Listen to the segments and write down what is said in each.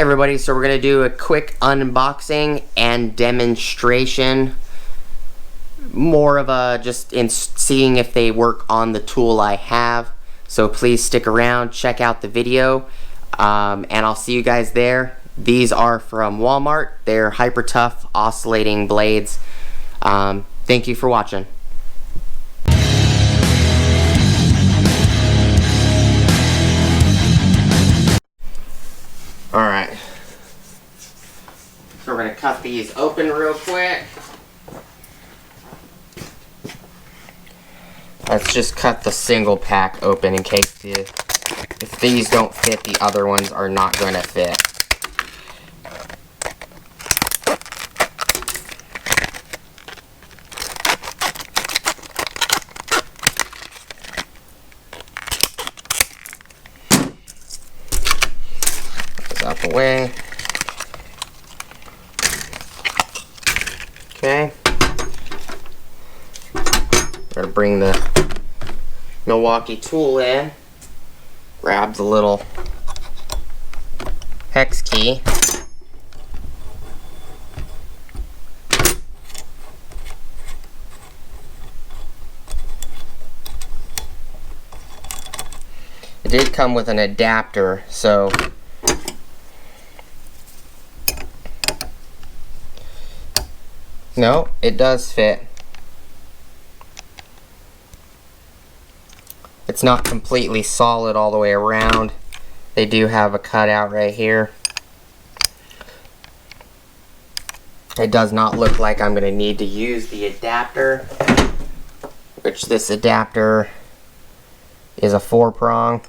Everybody, so we're going to do a quick unboxing and demonstration. More of a just in seeing if they work on the tool I have. So please stick around, check out the video, and I'll see you guys there. These are from Walmart. They're hyper tough oscillating blades. Thank you for watching. Alright, so we're going to cut these open real quick. Let's just cut the single pack open in case if these don't fit, the other ones are not going to fit. Out the way. Okay. We're gonna bring the Milwaukee tool in. Grab the little hex key. It did come with an adapter, so no, it does fit. It's not completely solid all the way around. They do have a cutout right here. It does not look like I'm going to need to use the adapter, which this adapter is a 4-prong.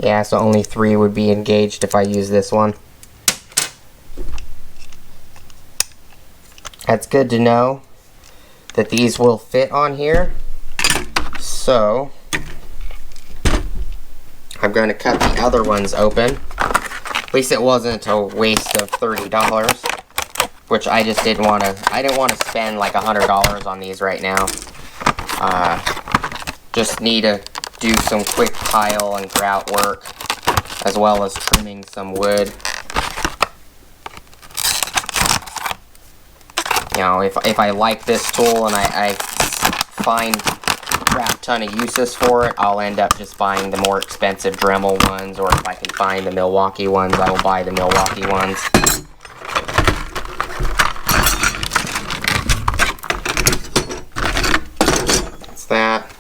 Yeah, so only 3 would be engaged if I use this one. That's good to know that these will fit on here. So I'm going to cut the other ones open. At least it wasn't a waste of $30, which I just didn't want to. I didn't want to spend like $100 on these right now. Just need to do some quick tile and grout work, as well as trimming some wood. You know, if I like this tool and I find a crap ton of uses for it, I'll end up just buying the more expensive Dremel ones, or if I can find the Milwaukee ones, I will buy the Milwaukee ones. That's that.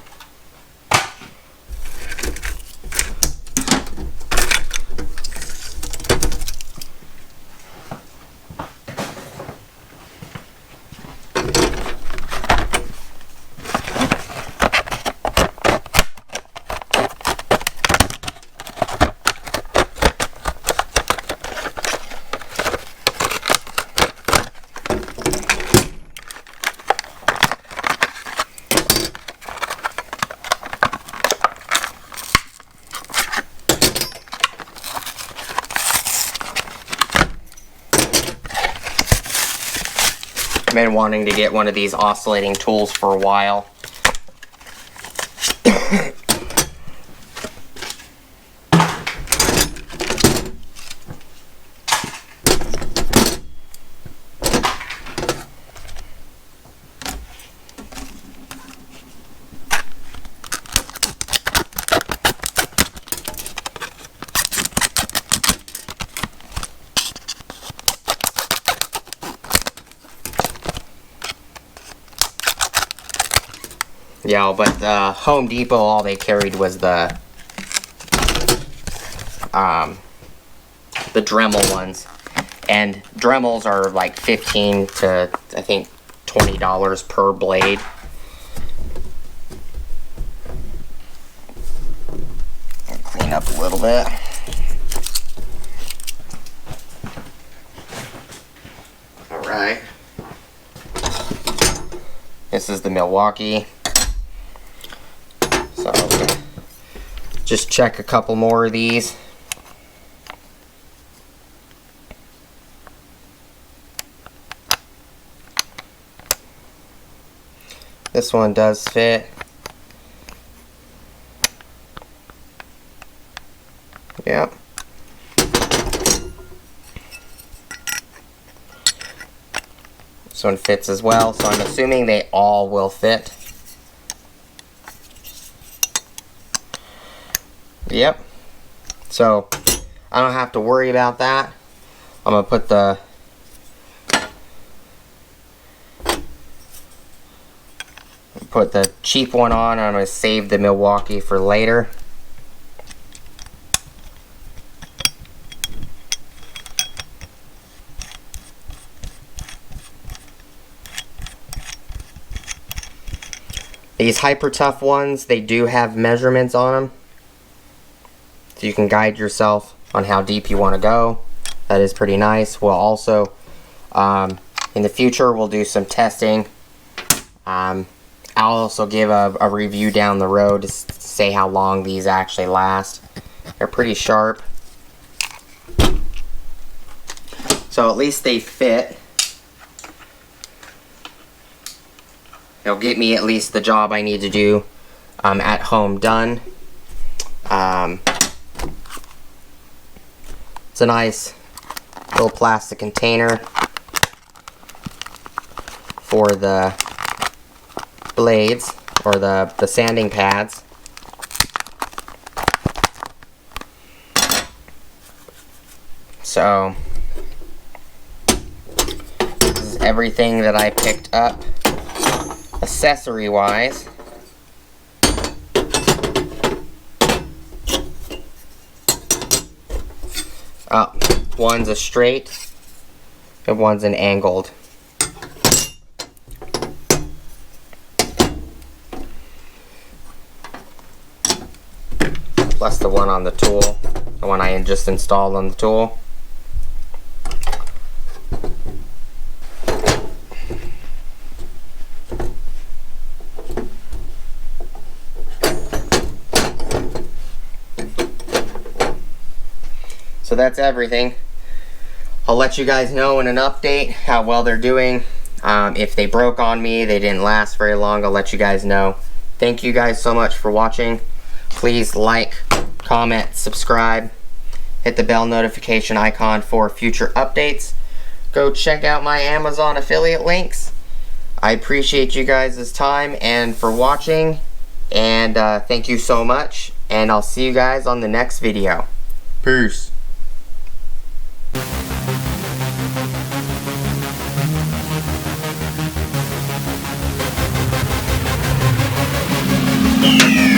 I've been wanting to get one of these oscillating tools for a while. Yeah, but Home Depot, all they carried was the Dremel ones, and Dremels are like $15 to I think $20 per blade. I'll clean up a little bit. All right. This is the Milwaukee. So just check a couple more of these. This one does fit. Yep. This one fits as well, so I'm assuming they all will fit. Yep. So I don't have to worry about that. I'm gonna put the cheap one on, and I'm gonna save the Milwaukee for later. These Hyper Tough ones, they do have measurements on them, so you can guide yourself on how deep you want to go. That is pretty nice. We'll also, in the future, we'll do some testing. I'll also give a review down the road to say how long these actually last. They're pretty sharp. So at least they fit. It'll get me at least the job I need to do at home done. It's a nice little plastic container for the blades, or the sanding pads. So this is everything that I picked up accessory wise. Oh, one's a straight and one's an angled. Plus the one on the tool, the one I just installed on the tool. So that's everything. I'll let you guys know in an update how well they're doing. If they broke on me, they didn't last very long, I'll let you guys know. Thank you guys so much for watching. Please like, comment, subscribe, hit the bell notification icon for future updates. Go check out my Amazon affiliate links. I appreciate you guys' time and for watching, and thank you so much, and I'll see you guys on the next video. Peace. Yeah.